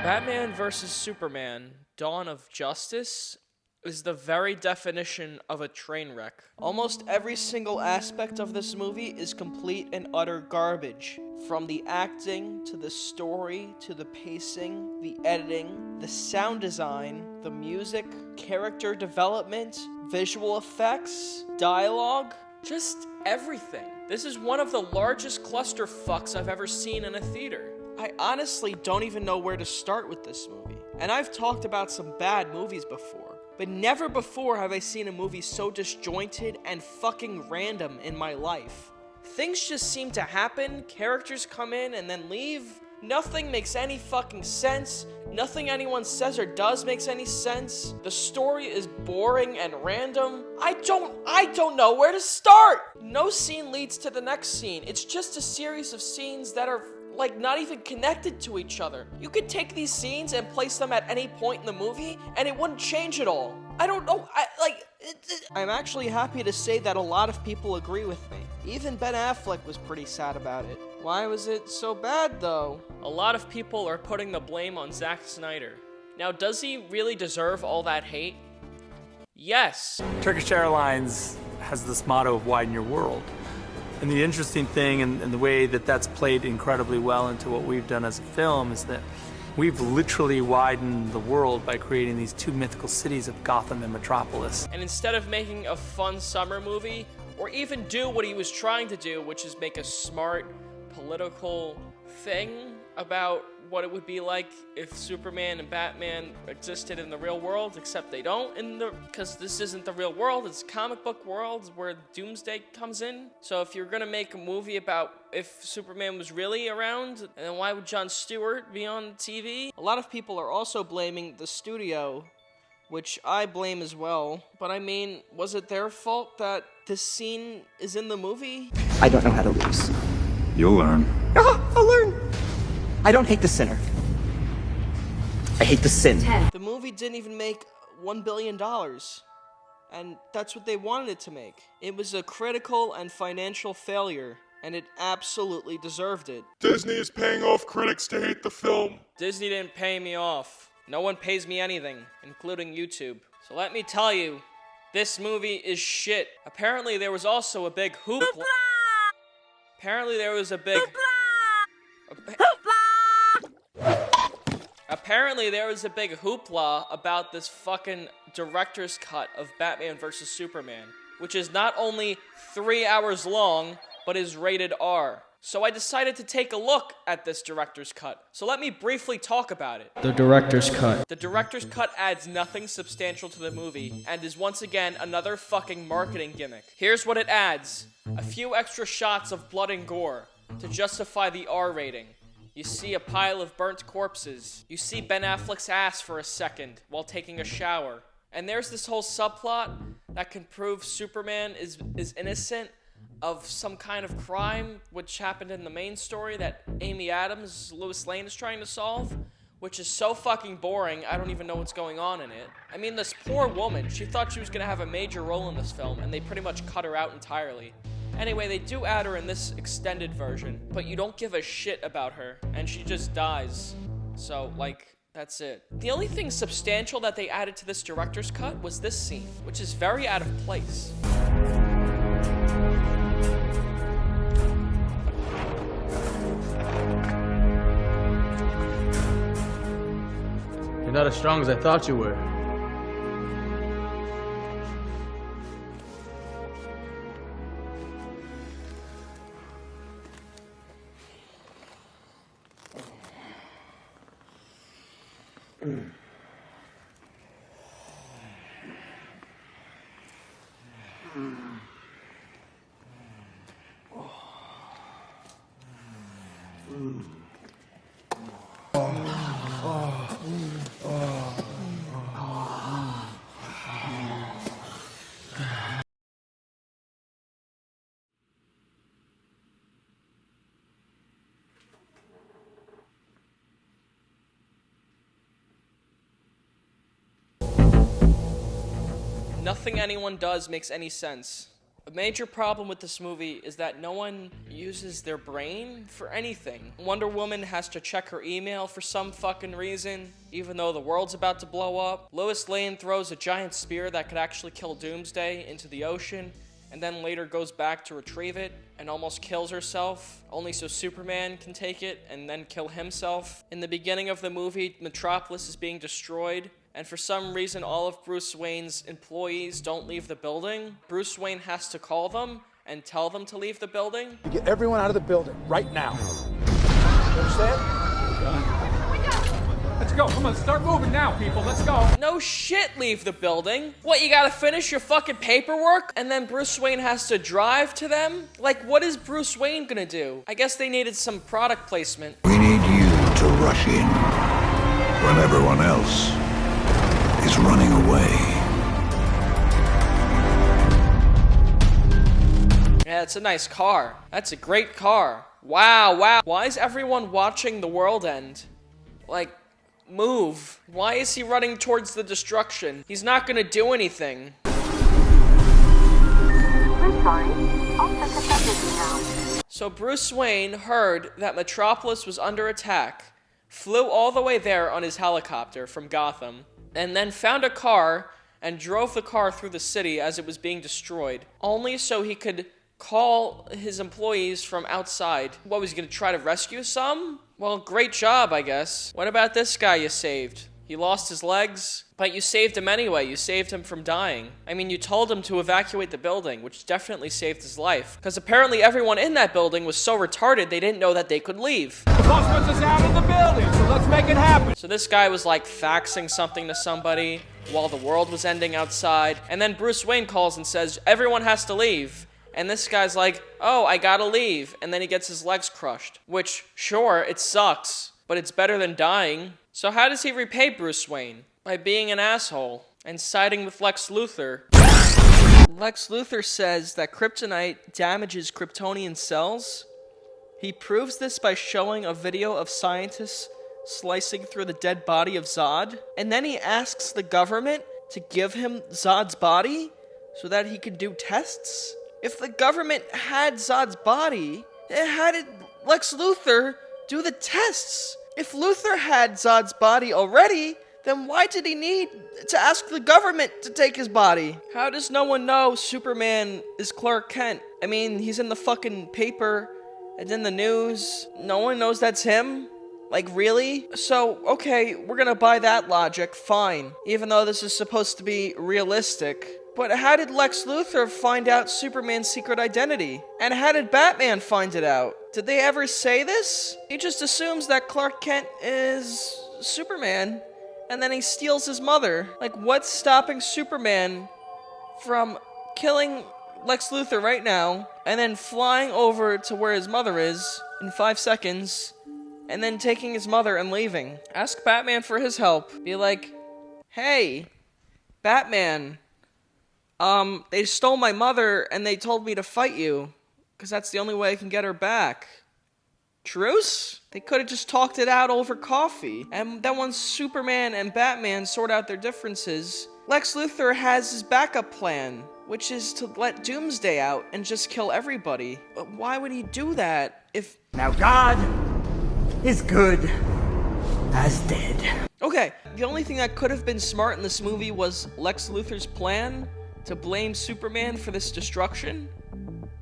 Batman vs. Superman, Dawn of Justice is the very definition of a train wreck. Almost every single aspect of this movie is complete and utter garbage. From the acting, to the story, to the pacing, the editing, the sound design, the music, character development, visual effects, dialogue, just everything. This is one of the largest clusterfucks I've ever seen in a theater. I honestly don't even know where to start with this movie. And I've talked about some bad movies before, but never before have I seen a movie so disjointed and fucking random in my life. Things just seem to happen, characters come in and then leave. Nothing makes any fucking sense. Nothing anyone says or does makes any sense. The story is boring and random. I don't know where to start. No scene leads to the next scene. It's just a series of scenes that are like not even connected to each other. You could take these scenes and place them at any point in the movie and it wouldn't change at all. I don't know, I'm actually happy to say that a lot of people agree with me. Even Ben Affleck was pretty sad about it. Why was it so bad though? A lot of people are putting the blame on Zack Snyder. Now, does he really deserve all that hate? Yes. Turkish Airlines has this motto of widen your world. And the interesting thing, and the way that that's played incredibly well into what we've done as a film, is that we've literally widened the world by creating these two mythical cities of Gotham and Metropolis. And instead of making a fun summer movie, or even do what he was trying to do, which is make a smart political thing about what it would be like if Superman and Batman existed in the real world, except they don't because this isn't the real world, it's comic book world where Doomsday comes in. So if you're gonna make a movie about if Superman was really around, then why would Jon Stewart be on TV? A lot of people are also blaming the studio, which I blame as well. But I mean, was it their fault that this scene is in the movie? I don't know how to lose. You'll learn. I'll learn. I don't hate the sinner. I hate the sin. The movie didn't even make $1 billion. And that's what they wanted it to make. It was a critical and financial failure, and it absolutely deserved it. Disney is paying off critics to hate the film. Disney didn't pay me off. No one pays me anything, including YouTube. So let me tell you, this movie is shit. Apparently there was also a big hoopla. Apparently there was a big hoopla about this fucking director's cut of Batman vs. Superman, which is not only 3 hours long, but is rated R. So I decided to take a look at this director's cut. So let me briefly talk about it. The director's cut. The director's cut adds nothing substantial to the movie, and is once again another fucking marketing gimmick. Here's what it adds. A few extra shots of blood and gore to justify the R rating. You see a pile of burnt corpses. You see Ben Affleck's ass for a second while taking a shower. And there's this whole subplot that can prove Superman is innocent of some kind of crime which happened in the main story that Amy Adams, Lois Lane, is trying to solve, which is so fucking boring, I don't even know what's going on in it. I mean, this poor woman, she thought she was gonna have a major role in this film, and they pretty much cut her out entirely. Anyway, they do add her in this extended version, but you don't give a shit about her, and she just dies. So, that's it. The only thing substantial that they added to this director's cut was this scene, which is very out of place. You're not as strong as I thought you were. Nothing anyone does makes any sense. A major problem with this movie is that no one uses their brain for anything. Wonder Woman has to check her email for some fucking reason, even though the world's about to blow up. Lois Lane throws a giant spear that could actually kill Doomsday into the ocean, and then later goes back to retrieve it and almost kills herself, only so Superman can take it and then kill himself. In the beginning of the movie, Metropolis is being destroyed, and for some reason all of Bruce Wayne's employees don't leave the building. Bruce Wayne has to call them and tell them to leave the building. Get everyone out of the building right now. You understand? Let's go. Come on, start moving now, people. Let's go. No shit, leave the building. What, you gotta finish your fucking paperwork? And then Bruce Wayne has to drive to them? Like, what is Bruce Wayne gonna do? I guess they needed some product placement. We need you to rush in when everyone else is running away. Yeah, it's a nice car. That's a great car. Wow. Why is everyone watching the world end? Like, move. Why is he running towards the destruction? He's not gonna do anything. I'm sorry. I'll check if that's busy now. So Bruce Wayne heard that Metropolis was under attack, flew all the way there on his helicopter from Gotham, and then found a car and drove the car through the city as it was being destroyed, only so he could call his employees from outside. What, was he gonna try to rescue some? Well, great job, I guess. What about this guy you saved? He lost his legs, but you saved him anyway. You saved him from dying. I mean, you told him to evacuate the building, which definitely saved his life. Because apparently everyone in that building was so retarded they didn't know that they could leave. The boss wants us out of the building, so let's make it happen. So this guy was like faxing something to somebody while the world was ending outside. And then Bruce Wayne calls and says, everyone has to leave. And this guy's like, oh, I gotta leave. And then he gets his legs crushed. Which, sure, it sucks, but it's better than dying. So how does he repay Bruce Wayne? By being an asshole and siding with Lex Luthor. Lex Luthor says that kryptonite damages Kryptonian cells. He proves this by showing a video of scientists slicing through the dead body of Zod. And then he asks the government to give him Zod's body so that he could do tests. If the government had Zod's body, how did Lex Luthor do the tests? If Luthor had Zod's body already, then why did he need to ask the government to take his body? How does no one know Superman is Clark Kent? I mean, he's in the fucking paper, it's in the news. No one knows that's him? Like, really? So, okay, we're gonna buy that logic, fine. Even though this is supposed to be realistic. But how did Lex Luthor find out Superman's secret identity? And how did Batman find it out? Did they ever say this? He just assumes that Clark Kent is Superman, and then he steals his mother. Like, what's stopping Superman from killing Lex Luthor right now, and then flying over to where his mother is in 5 seconds, and then taking his mother and leaving? Ask Batman for his help. Be like, hey, Batman, they stole my mother and they told me to fight you, because that's the only way I can get her back. Truce? They could have just talked it out over coffee. And then once Superman and Batman sort out their differences, Lex Luthor has his backup plan, which is to let Doomsday out and just kill everybody. But why would he do that if... Now God is good as dead. Okay, the only thing that could have been smart in this movie was Lex Luthor's plan to blame Superman for this destruction.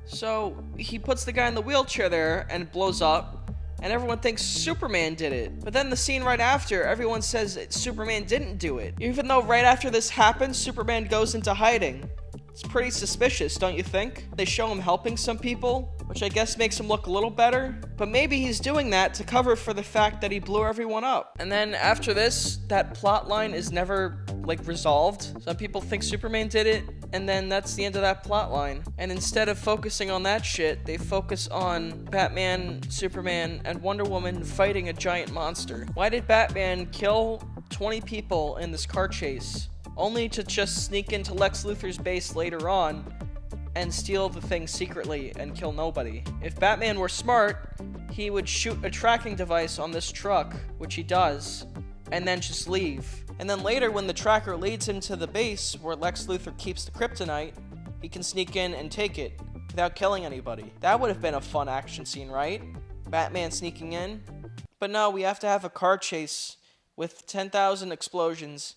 So he puts the guy in the wheelchair there and it blows up, and everyone thinks Superman did it. But then the scene right after, everyone says Superman didn't do it. Even though right after this happens, Superman goes into hiding. It's pretty suspicious, don't you think? They show him helping some people, which I guess makes him look a little better. But maybe he's doing that to cover for the fact that he blew everyone up. And then after this, that plot line is never, resolved. Some people think Superman did it, and then that's the end of that plot line. And instead of focusing on that shit, they focus on Batman, Superman, and Wonder Woman fighting a giant monster. Why did Batman kill 20 people in this car chase, only to just sneak into Lex Luthor's base later on and steal the thing secretly and kill nobody? If Batman were smart, he would shoot a tracking device on this truck, which he does, and then just leave. And then later, when the tracker leads him to the base where Lex Luthor keeps the kryptonite, he can sneak in and take it without killing anybody. That would have been a fun action scene, right? Batman sneaking in. But no, we have to have a car chase with 10,000 explosions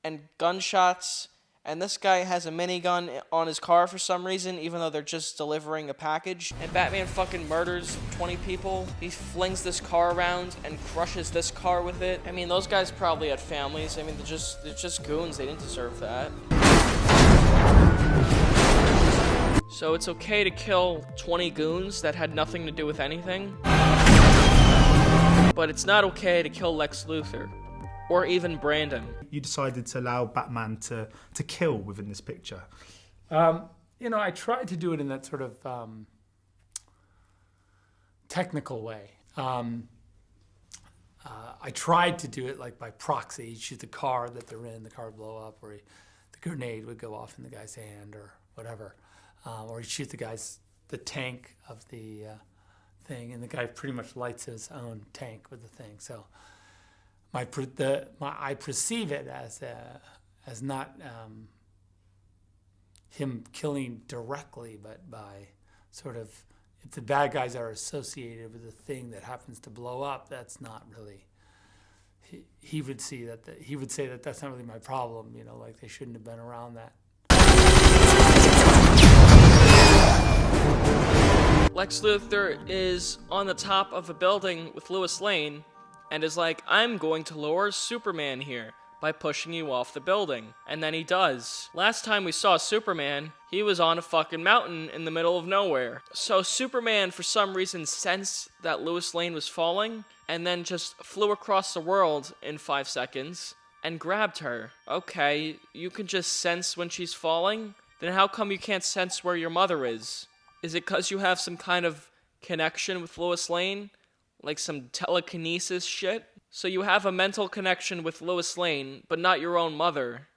and gunshots, and this guy has a minigun on his car for some reason, even though they're just delivering a package. And Batman fucking murders 20 people. He flings this car around and crushes this car with it. I mean, those guys probably had families. I mean, they're just goons. They didn't deserve that. So it's okay to kill 20 goons that had nothing to do with anything. But it's not okay to kill Lex Luthor. Or even Brandon. You decided to allow Batman to kill within this picture. You know, I tried to do it in that sort of technical way. I tried to do it like by proxy. You'd shoot the car that they're in, the car would blow up, or the grenade would go off in the guy's hand, or whatever. Or you'd shoot the tank of the thing, and the guy pretty much lights his own tank with the thing. So I perceive it as not him killing directly, but by sort of, if the bad guys are associated with the thing that happens to blow up, that's not really. He would see that. He would say that that's not really my problem. You know, like they shouldn't have been around that. Lex Luthor is on the top of a building with Lois Lane and is like, I'm going to lower Superman here by pushing you off the building. And then he does. Last time we saw Superman, he was on a fucking mountain in the middle of nowhere. So Superman, for some reason, sensed that Lois Lane was falling and then just flew across the world in 5 seconds and grabbed her. Okay, you can just sense when she's falling? Then how come you can't sense where your mother is? Is it because you have some kind of connection with Lois Lane? Like some telekinesis shit? So you have a mental connection with Lois Lane, but not your own mother.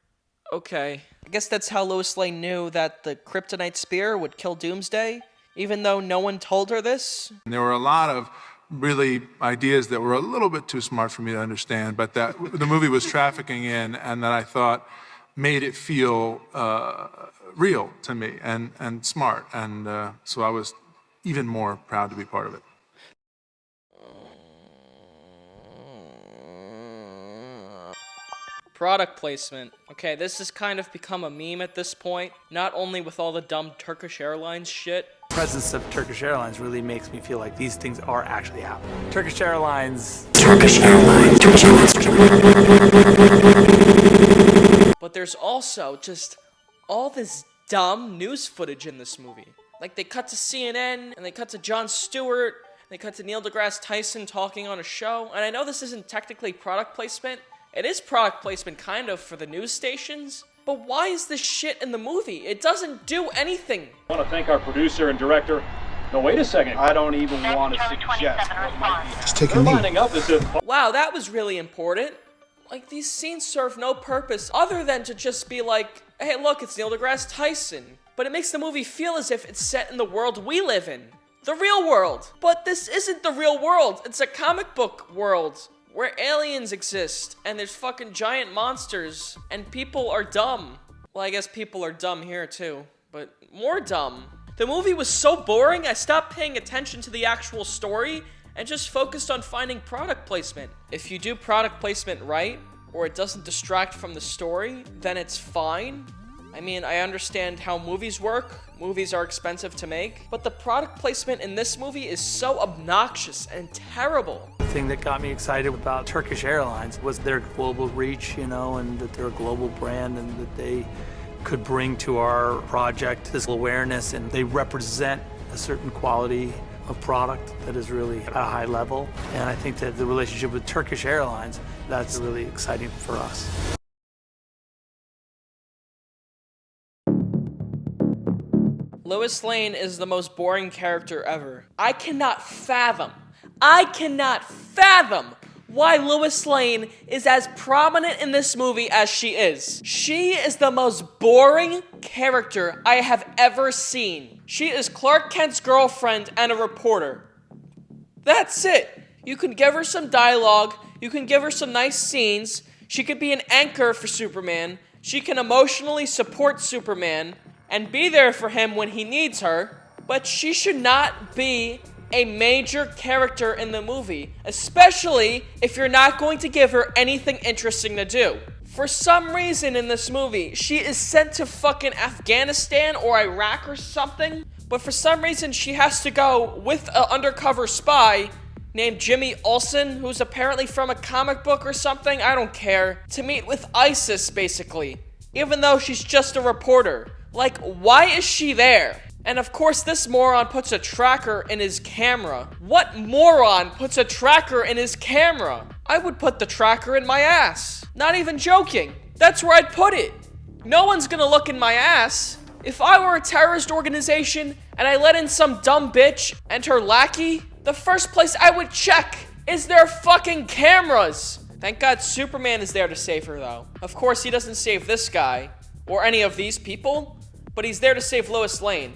Okay. I guess that's how Lois Lane knew that the kryptonite spear would kill Doomsday, even though no one told her this? And there were a lot of really ideas that were a little bit too smart for me to understand, but that the movie was trafficking in, and that I thought made it feel real to me and smart. And so I was even more proud to be part of it. Product placement. Okay, this has kind of become a meme at this point, not only with all the dumb Turkish Airlines shit. The presence of Turkish Airlines really makes me feel like these things are actually happening. Turkish Airlines. But there's also just all this dumb news footage in this movie. Like, they cut to CNN, and they cut to Jon Stewart, and they cut to Neil deGrasse Tyson talking on a show. And I know this isn't technically product placement. It is product placement, kind of, for the news stations. But why is this shit in the movie? It doesn't do anything. I want to thank our producer and director. No, wait a second. I don't even want to suggest what might be. Just take a knee. Lining up as if... Wow, that was really important. Like, these scenes serve no purpose other than to just be like, hey, look, it's Neil deGrasse Tyson. But it makes the movie feel as if it's set in the world we live in. The real world. But this isn't the real world. It's a comic book world where aliens exist and there's fucking giant monsters and people are dumb. Well, I guess people are dumb here too, but more dumb. The movie was so boring, I stopped paying attention to the actual story and just focused on finding product placement. If you do product placement right, or it doesn't distract from the story, then it's fine. I mean, I understand how movies work. Movies are expensive to make. But the product placement in this movie is so obnoxious and terrible. The thing that got me excited about Turkish Airlines was their global reach, you know, and that they're a global brand and that they could bring to our project this awareness, and they represent a certain quality of product that is really at a high level. And I think that the relationship with Turkish Airlines, that's really exciting for us. Lois Lane is the most boring character ever. I cannot fathom why Lois Lane is as prominent in this movie as she is. She is the most boring character I have ever seen. She is Clark Kent's girlfriend and a reporter. That's it. You can give her some dialogue, you can give her some nice scenes, she could be an anchor for Superman, she can emotionally support Superman, and be there for him when he needs her, but she should not be a major character in the movie, especially if you're not going to give her anything interesting to do. For some reason in this movie, she is sent to fucking Afghanistan or Iraq or something, but for some reason she has to go with an undercover spy named Jimmy Olsen, who's apparently from a comic book or something, I don't care, to meet with ISIS, basically, even though she's just a reporter. Like, why is she there? And of course, this moron puts a tracker in his camera. What moron puts a tracker in his camera? I would put the tracker in my ass. Not even joking. That's where I'd put it. No one's gonna look in my ass. If I were a terrorist organization and I let in some dumb bitch and her lackey, the first place I would check is their fucking cameras. Thank God Superman is there to save her, though. Of course, he doesn't save this guy or any of these people, but he's there to save Lois Lane.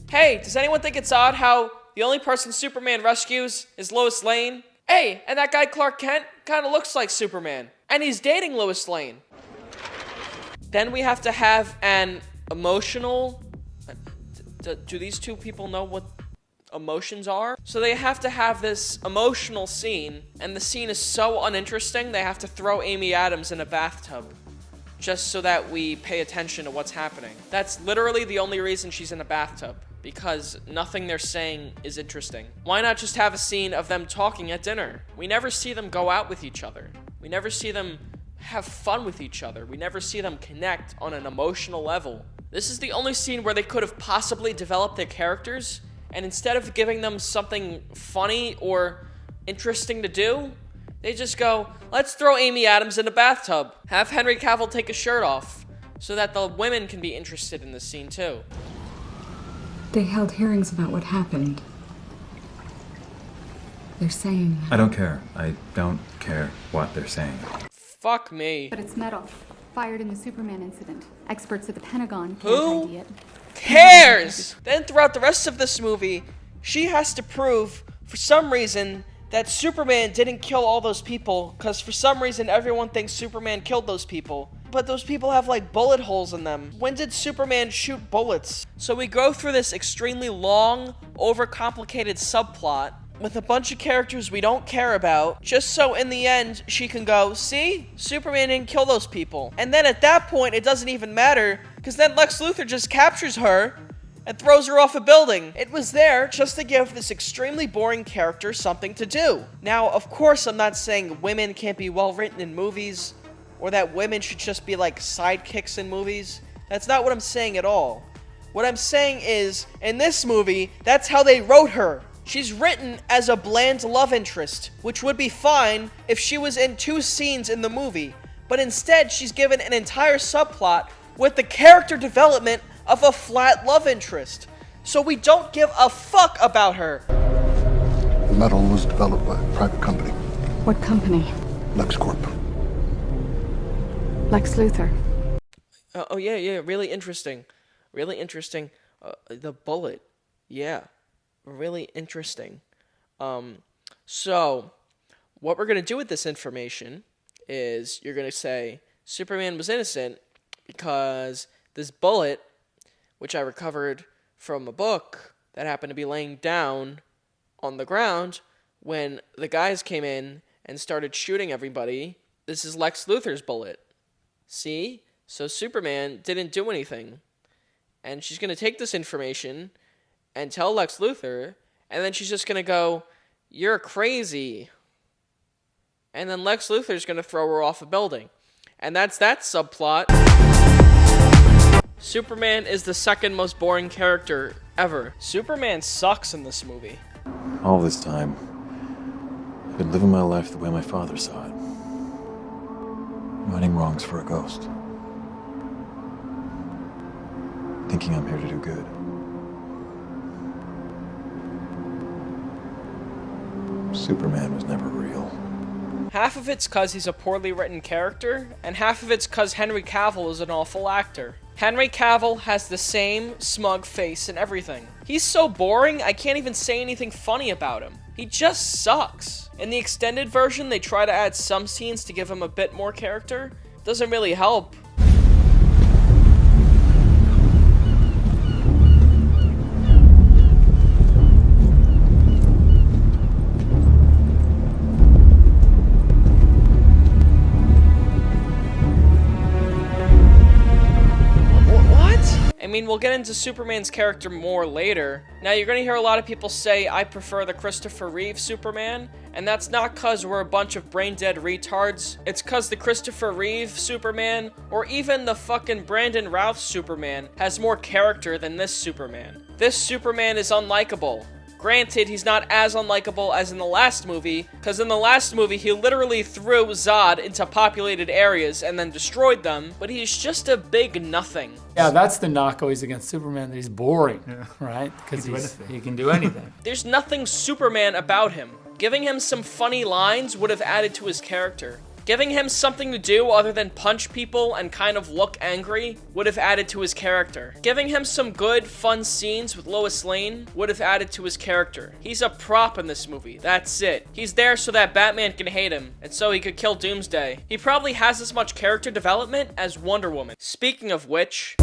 Hey, does anyone think it's odd how the only person Superman rescues is Lois Lane? Hey, and that guy Clark Kent kind of looks like Superman, and he's dating Lois Lane. Then we have to have an emotional... Do these two people know what emotions are? So they have to have this emotional scene, and the scene is so uninteresting, they have to throw Amy Adams in a bathtub just so that we pay attention to what's happening. That's literally the only reason she's in a bathtub, because nothing they're saying is interesting. Why not just have a scene of them talking at dinner? We never see them go out with each other. We never see them have fun with each other. We never see them connect on an emotional level. This is the only scene where they could have possibly developed their characters, and instead of giving them something funny or interesting to do, they just go, let's throw Amy Adams in a bathtub. Have Henry Cavill take his shirt off so that the women can be interested in this scene too. They held hearings about what happened. They're saying... I don't care. I don't care what they're saying. Fuck me. But it's metal. Fired in the Superman incident. Experts at the Pentagon can't Who ID it. cares? Then throughout the rest of this movie, she has to prove, for some reason, that Superman didn't kill all those people, because for some reason everyone thinks Superman killed those people. But those people have like bullet holes in them. When did Superman shoot bullets? So we go through this extremely long, overcomplicated subplot with a bunch of characters we don't care about, just so in the end she can go, see? Superman didn't kill those people. And then at that point it doesn't even matter, because then Lex Luthor just captures her and throws her off a building. It was there just to give this extremely boring character something to do. Now, of course, I'm not saying women can't be well written in movies, or that women should just be like sidekicks in movies. That's not what I'm saying at all. What I'm saying is, in this movie, that's how they wrote her. She's written as a bland love interest, which would be fine if she was in 2 scenes in the movie, but instead she's given an entire subplot with the character development of a flat love interest. So we don't give a fuck about her. The metal was developed by a private company. What company? LexCorp. Lex Luthor. Oh yeah, really interesting. Really interesting. The bullet. Yeah. Really interesting. So, what we're going to do with this information is you're going to say Superman was innocent because this bullet, which I recovered from a book that happened to be laying down on the ground when the guys came in and started shooting everybody, this is Lex Luthor's bullet. See? So Superman didn't do anything. And she's going to take this information and tell Lex Luthor, and then she's just going to go, you're crazy. And then Lex Luthor's going to throw her off a building. And that's that subplot. Superman is the second most boring character ever. Superman sucks in this movie. All this time, I've been living my life the way my father saw it. Righting wrongs for a ghost. Thinking I'm here to do good. Superman was never real. Half of it's cause he's a poorly written character, and half of it's cause Henry Cavill is an awful actor. Henry Cavill has the same smug face and everything. He's so boring, I can't even say anything funny about him. He just sucks. In the extended version, they try to add some scenes to give him a bit more character. Doesn't really help. mean, we'll get into Superman's character more later. Now, you're gonna hear a lot of people say, I prefer the Christopher Reeve Superman, and that's not cause we're a bunch of brain-dead retards. It's cause the Christopher Reeve Superman, or even the fucking Brandon Routh Superman, has more character than this Superman. This Superman is unlikable. Granted, he's not as unlikable as in the last movie, because in the last movie, he literally threw Zod into populated areas and then destroyed them, but he's just a big nothing. Yeah, that's the knock always against Superman, that he's boring, right? Because he can do anything. There's nothing Superman about him. Giving him some funny lines would have added to his character. Giving him something to do other than punch people and kind of look angry would have added to his character. Giving him some good, fun scenes with Lois Lane would have added to his character. He's a prop in this movie, that's it. He's there so that Batman can hate him, and so he could kill Doomsday. He probably has as much character development as Wonder Woman. Speaking of which,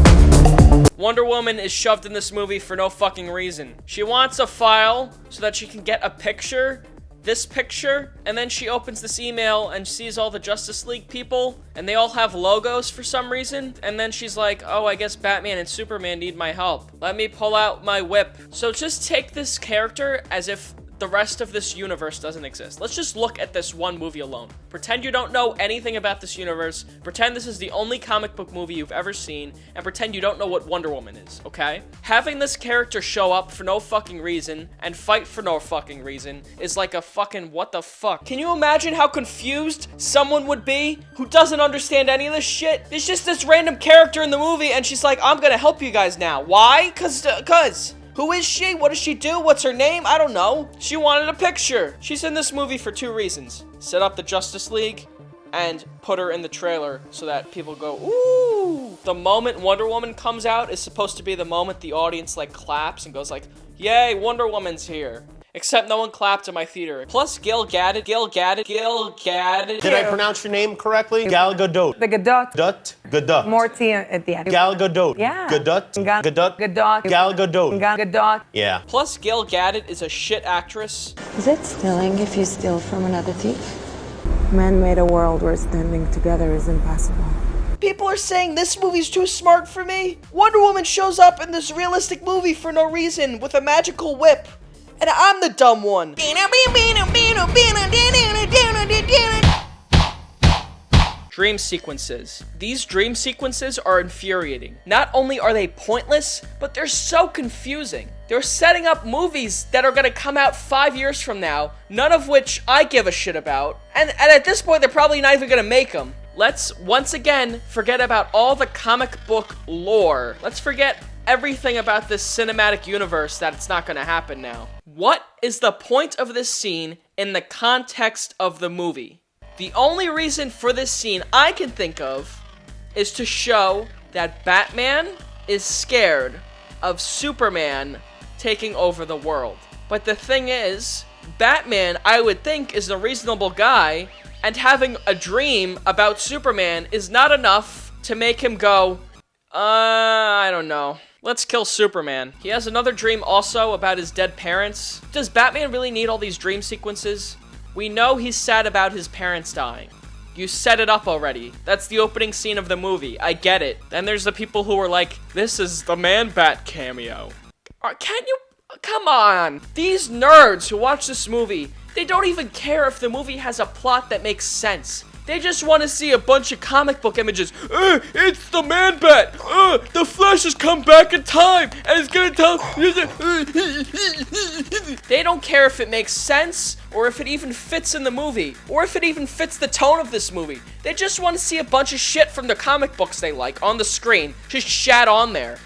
Wonder Woman is shoved in this movie for no fucking reason. She wants a file so that she can get a picture, this picture, and then she opens this email and sees all the Justice League people, and they all have logos for some reason, and then she's like, oh, I guess Batman and Superman need my help. Let me pull out my whip. So just take this character as if the rest of this universe doesn't exist. Let's just look at this one movie alone. Pretend you don't know anything about this universe, pretend this is the only comic book movie you've ever seen, and pretend you don't know what Wonder Woman is, okay? Having this character show up for no fucking reason and fight for no fucking reason is like a fucking what the fuck. Can you imagine how confused someone would be who doesn't understand any of this shit? There's just this random character in the movie and she's like, I'm gonna help you guys now. Why? Cause. Who is she? What does she do? What's her name? I don't know. She wanted a picture. She's in this movie for two reasons. Set up the Justice League and put her in the trailer so that people go, ooh. The moment Wonder Woman comes out is supposed to be the moment the audience like claps and goes like, yay, Wonder Woman's here. Except no one clapped in my theater. Plus, Gail Gadot. Did I pronounce your name correctly? Gal Gadot. The Gadot. Gadot. More T at the end. Gal Gadot. Yeah. Gadot. Gadot. Gal Gadot. Gadot. Yeah. Plus, Gail Gadot is a shit actress. Is it stealing if you steal from another thief? Man made a world where standing together is impossible. People are saying this movie's too smart for me. Wonder Woman shows up in this realistic movie for no reason with a magical whip. And I'm the dumb one. Dream sequences. These dream sequences are infuriating. Not only are they pointless, but they're so confusing. They're setting up movies that are gonna come out 5 years from now, none of which I give a shit about. And at this point, they're probably not even gonna make them. Let's, once again, forget about all the comic book lore. Let's forget everything about this cinematic universe that it's not gonna happen now. What is the point of this scene in the context of the movie? The only reason for this scene I can think of is to show that Batman is scared of Superman taking over the world. But the thing is, Batman, I would think, is a reasonable guy, and having a dream about Superman is not enough to make him go, I don't know. Let's kill Superman. He has another dream also about his dead parents. Does Batman really need all these dream sequences? We know he's sad about his parents dying. You set it up already. That's the opening scene of the movie. I get it. Then there's the people who are like, this is the Man-Bat cameo. Can you? Come on. These nerds who watch this movie, they don't even care if the movie has a plot that makes sense. They just want to see a bunch of comic book images. It's the Man-Bat. The Flash has come back in time, and it's gonna tell. They don't care if it makes sense, or if it even fits in the movie, or if it even fits the tone of this movie. They just want to see a bunch of shit from the comic books they like on the screen, just shat on there.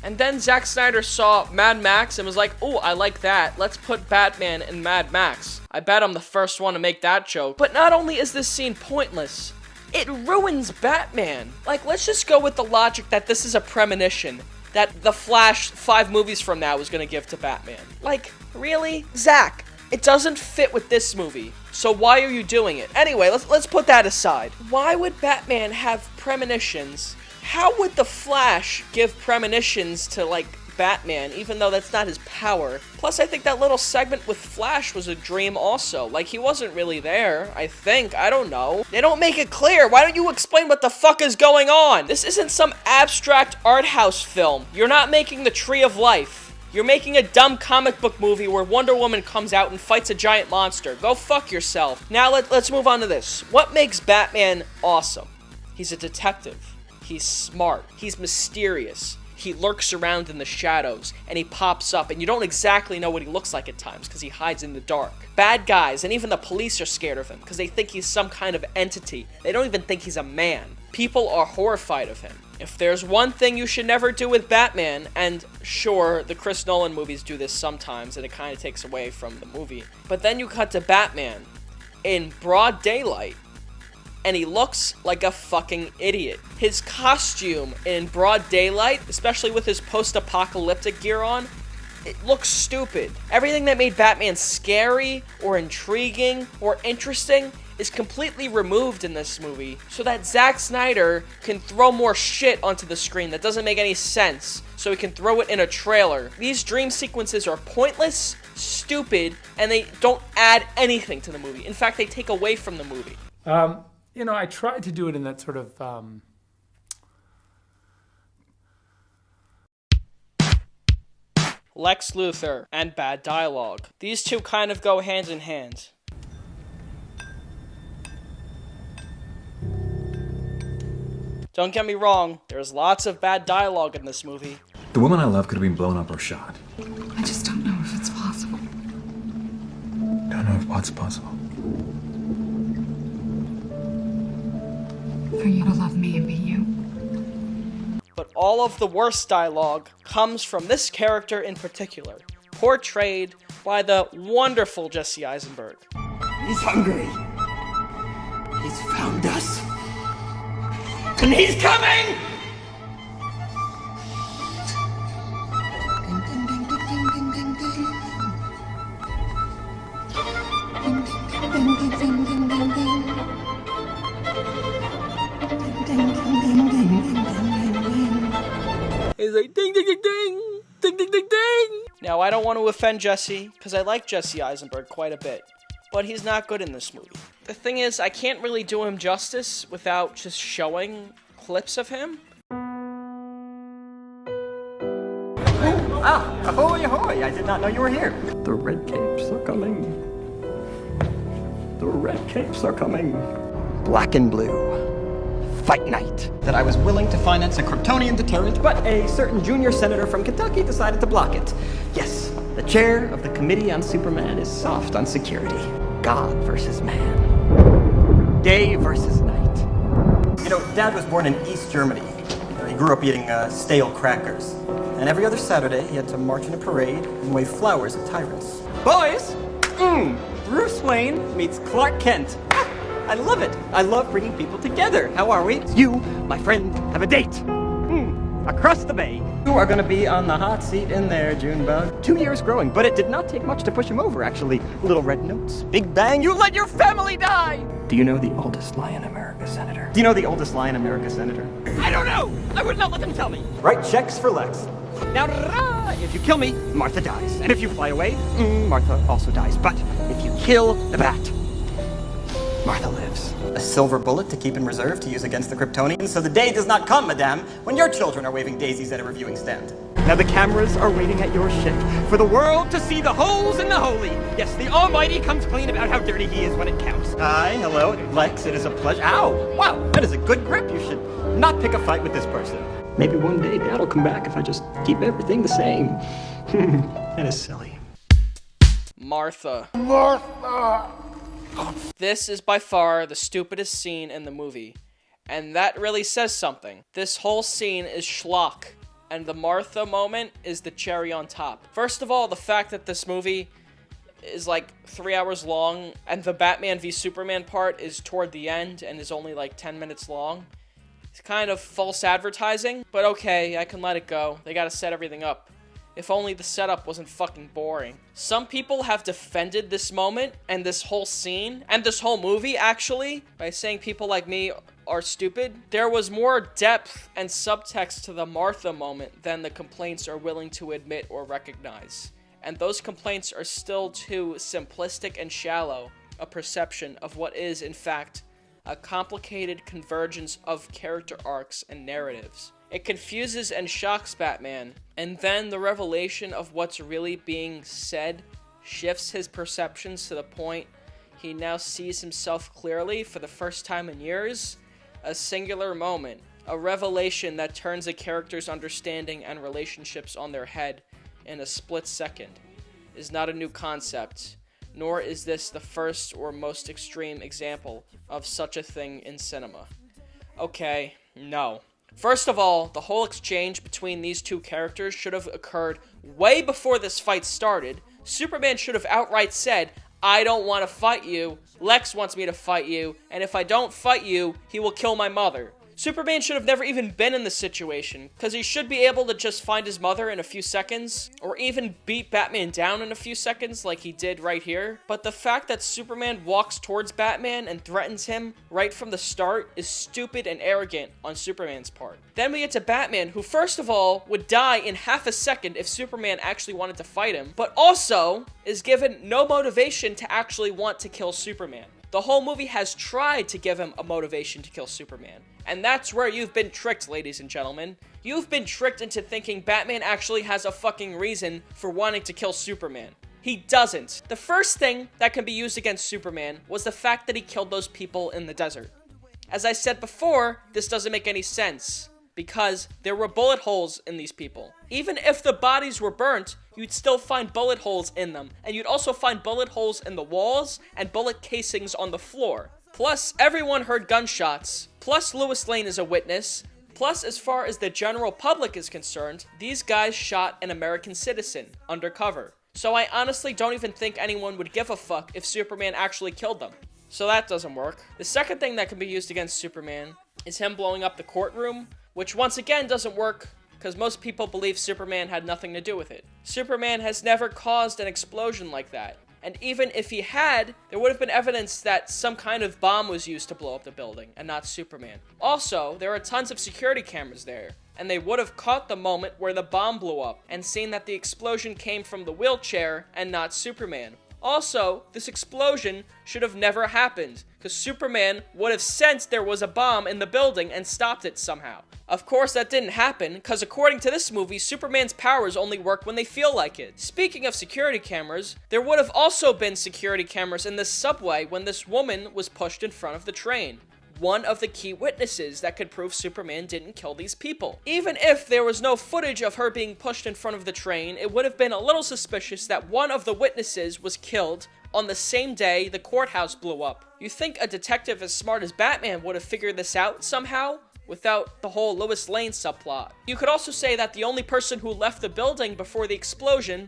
And then Zack Snyder saw Mad Max and was like, oh, I like that. Let's put Batman in Mad Max. I bet I'm the first one to make that joke. But not only is this scene pointless, it ruins Batman. Like, let's just go with the logic that this is a premonition that the Flash 5 movies from now is gonna give to Batman. Like, really? Zack, it doesn't fit with this movie. So why are you doing it? Anyway, let's put that aside. Why would Batman have premonitions? How would the Flash give premonitions to, like, Batman, even though that's not his power. Plus, I think that little segment with Flash was a dream also. Like, he wasn't really there, I think. I don't know. They don't make it clear. Why don't you explain what the fuck is going on? This isn't some abstract art house film. You're not making the Tree of Life. You're making a dumb comic book movie where Wonder Woman comes out and fights a giant monster. Go fuck yourself. Now let's move on to this. What makes Batman awesome? He's a detective. He's smart. He's mysterious. He lurks around in the shadows, and he pops up, and you don't exactly know what he looks like at times, because he hides in the dark. Bad guys, and even the police are scared of him, because they think he's some kind of entity. They don't even think he's a man. People are horrified of him. If there's one thing you should never do with Batman, and sure, the Chris Nolan movies do this sometimes, and it kind of takes away from the movie, but then you cut to Batman in broad daylight, and he looks like a fucking idiot. His costume in broad daylight, especially with his post-apocalyptic gear on, it looks stupid. Everything that made Batman scary, or intriguing, or interesting is completely removed in this movie so that Zack Snyder can throw more shit onto the screen that doesn't make any sense, so he can throw it in a trailer. These dream sequences are pointless, stupid, and they don't add anything to the movie. In fact, they take away from the movie. You know, I tried to do it in that sort of Lex Luthor and bad dialogue. These two kind of go hand in hand. Don't get me wrong, there's lots of bad dialogue in this movie. The woman I love could have been blown up or shot. I just don't know if it's possible. Don't know if what's possible. For you to love me and be you. But all of the worst dialogue comes from this character in particular, portrayed by the wonderful Jesse Eisenberg. He's hungry. He's found us. And he's coming! He's like, ding, ding, ding, ding, ding, ding, ding, ding. Now, I don't want to offend Jesse, because I like Jesse Eisenberg quite a bit, but he's not good in this movie. The thing is, I can't really do him justice without just showing clips of him. Ah, ahoy, ahoy! I did not know you were here. The red capes are coming. The red capes are coming. Black and blue. Fight night. That I was willing to finance a Kryptonian deterrent, but a certain junior senator from Kentucky decided to block it. Yes, the chair of the Committee on Superman is soft on security. God versus man. Day versus night. You know, Dad was born in East Germany. He grew up eating stale crackers. And every other Saturday, he had to march in a parade and wave flowers at tyrants. Boys! Bruce Wayne meets Clark Kent. I love it. I love bringing people together. How are we? You, my friend, have a date. Across the bay. You are going to be on the hot seat in there, Junebug. 2 years growing, but it did not take much to push him over, actually. Little red notes. Big bang, you let your family die! Do you know the oldest lie in America, Senator? Do you know the oldest lie in America, Senator? I don't know! I would not let them tell me! Write checks for Lex. Now, if you kill me, Martha dies. And if you fly away, Martha also dies. But if you kill the bat, Martha lives. A silver bullet to keep in reserve to use against the Kryptonians, so the day does not come, madame, when your children are waving daisies at a reviewing stand. Now the cameras are waiting at your ship for the world to see the holes in the holy. Yes, the Almighty comes clean about how dirty he is when it counts. Hi, hello, Lex, it is a pleasure. Ow! Wow, that is a good grip. You should not pick a fight with this person. Maybe one day Dad'll come back if I just keep everything the same. That is silly. Martha. This is by far the stupidest scene in the movie, and that really says something. This whole scene is schlock, and the Martha moment is the cherry on top. First of all, the fact that this movie is like 3 hours long, and the Batman v Superman part is toward the end and is only like 10 minutes long. It's kind of false advertising, but okay, I can let it go. They gotta set everything up. If only the setup wasn't fucking boring. Some people have defended this moment and this whole scene and this whole movie actually by saying people like me are stupid. There was more depth and subtext to the Martha moment than the complaints are willing to admit or recognize. And those complaints are still too simplistic and shallow a perception of what is, in fact, a complicated convergence of character arcs and narratives. It confuses and shocks Batman, and then the revelation of what's really being said shifts his perceptions to the point he now sees himself clearly for the first time in years. A singular moment, a revelation that turns a character's understanding and relationships on their head in a split second, is not a new concept, nor is this the first or most extreme example of such a thing in cinema. Okay, no. First of all, the whole exchange between these two characters should have occurred way before this fight started. Superman should have outright said, I don't want to fight you, Lex wants me to fight you, and if I don't fight you, he will kill my mother. Superman should have never even been in this situation, because he should be able to just find his mother in a few seconds, or even beat Batman down in a few seconds like he did right here. But the fact that Superman walks towards Batman and threatens him right from the start is stupid and arrogant on Superman's part. Then we get to Batman, who first of all would die in half a second if Superman actually wanted to fight him, but also is given no motivation to actually want to kill Superman. The whole movie has tried to give him a motivation to kill Superman. And that's where you've been tricked, ladies and gentlemen. You've been tricked into thinking Batman actually has a fucking reason for wanting to kill Superman. He doesn't. The first thing that can be used against Superman was the fact that he killed those people in the desert. As I said before, this doesn't make any sense, because there were bullet holes in these people. Even if the bodies were burnt, you'd still find bullet holes in them, and you'd also find bullet holes in the walls and bullet casings on the floor. Plus, everyone heard gunshots. Plus, Lois Lane is a witness. Plus, as far as the general public is concerned, these guys shot an American citizen undercover. So I honestly don't even think anyone would give a fuck if Superman actually killed them. So that doesn't work. The second thing that can be used against Superman is him blowing up the courtroom, which once again doesn't work because most people believe Superman had nothing to do with it. Superman has never caused an explosion like that. And even if he had, there would have been evidence that some kind of bomb was used to blow up the building, and not Superman. Also, there are tons of security cameras there, and they would have caught the moment where the bomb blew up, and seen that the explosion came from the wheelchair, and not Superman. Also, this explosion should have never happened, because Superman would have sensed there was a bomb in the building and stopped it somehow. Of course, that didn't happen, because according to this movie, Superman's powers only work when they feel like it. Speaking of security cameras, there would have also been security cameras in the subway when this woman was pushed in front of the train. One of the key witnesses that could prove Superman didn't kill these people. Even if there was no footage of her being pushed in front of the train, it would have been a little suspicious that one of the witnesses was killed on the same day the courthouse blew up. You think a detective as smart as Batman would have figured this out somehow? Without the whole Lois Lane subplot. You could also say that the only person who left the building before the explosion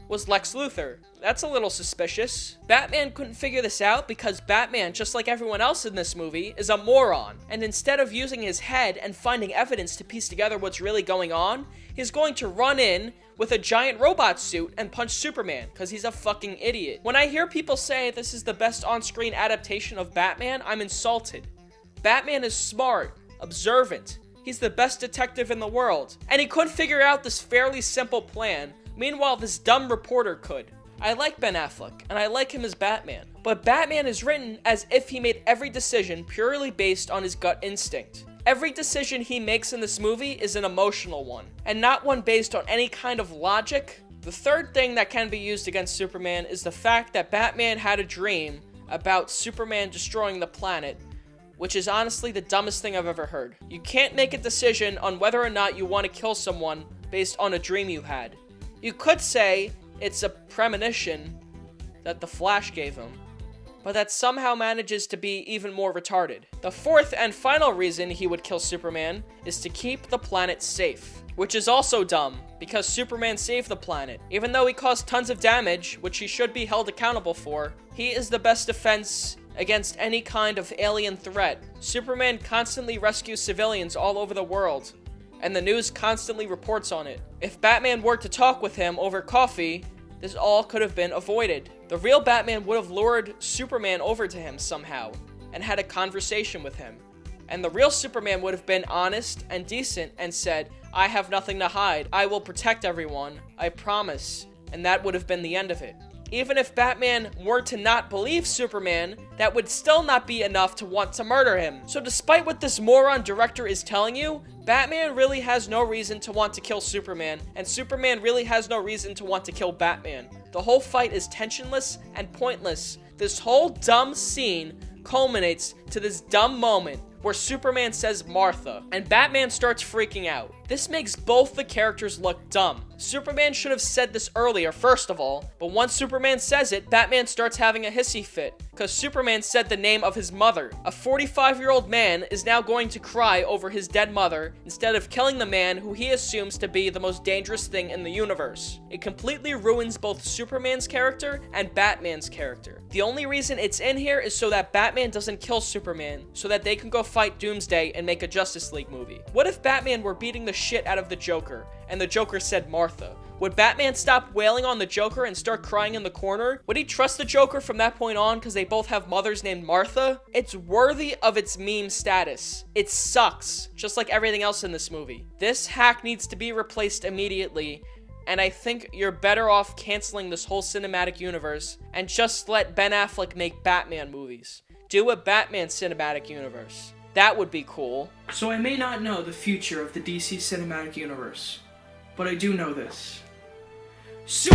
was Lex Luthor. That's a little suspicious. Batman couldn't figure this out because Batman, just like everyone else in this movie, is a moron. And instead of using his head and finding evidence to piece together what's really going on, he's going to run in with a giant robot suit and punch Superman because he's a fucking idiot. When I hear people say this is the best on-screen adaptation of Batman, I'm insulted. Batman is smart, observant. He's the best detective in the world. And he couldn't figure out this fairly simple plan. Meanwhile, this dumb reporter could. I like Ben Affleck, and I like him as Batman. But Batman is written as if he made every decision purely based on his gut instinct. Every decision he makes in this movie is an emotional one, and not one based on any kind of logic. The third thing that can be used against Superman is the fact that Batman had a dream about Superman destroying the planet, which is honestly the dumbest thing I've ever heard. You can't make a decision on whether or not you want to kill someone based on a dream you had. You could say it's a premonition that the Flash gave him, but that somehow manages to be even more retarded. The fourth and final reason he would kill Superman is to keep the planet safe, which is also dumb, because Superman saved the planet. Even though he caused tons of damage, which he should be held accountable for, he is the best defense against any kind of alien threat. Superman constantly rescues civilians all over the world. and the news constantly reports on it. If Batman were to talk with him over coffee, this all could have been avoided. The real Batman would have lured Superman over to him somehow and had a conversation with him. And the real Superman would have been honest and decent and said, I have nothing to hide. I will protect everyone. I promise. And that would have been the end of it. Even if Batman were to not believe Superman, that would still not be enough to want to murder him. So despite what this moron director is telling you, Batman really has no reason to want to kill Superman, and Superman really has no reason to want to kill Batman. The whole fight is tensionless and pointless. This whole dumb scene culminates to this dumb moment where Superman says Martha, and Batman starts freaking out. This makes both the characters look dumb. Superman should have said this earlier, first of all, but once Superman says it, Batman starts having a hissy fit, because Superman said the name of his mother. A 45-year-old man is now going to cry over his dead mother instead of killing the man who he assumes to be the most dangerous thing in the universe. It completely ruins both Superman's character and Batman's character. The only reason it's in here is so that Batman doesn't kill Superman, so that they can go fight Doomsday and make a Justice League movie. What if Batman were beating the shit out of the Joker, and the Joker said Martha? Would Batman stop wailing on the Joker and start crying in the corner? Would he trust the Joker from that point on because they both have mothers named Martha? It's worthy of its meme status. It sucks, just like everything else in this movie. This hack needs to be replaced immediately, and I think you're better off canceling this whole cinematic universe and just let Ben Affleck make Batman movies. Do a Batman cinematic universe. That would be cool. So I may not know the future of the DC cinematic universe, but I do know this. Super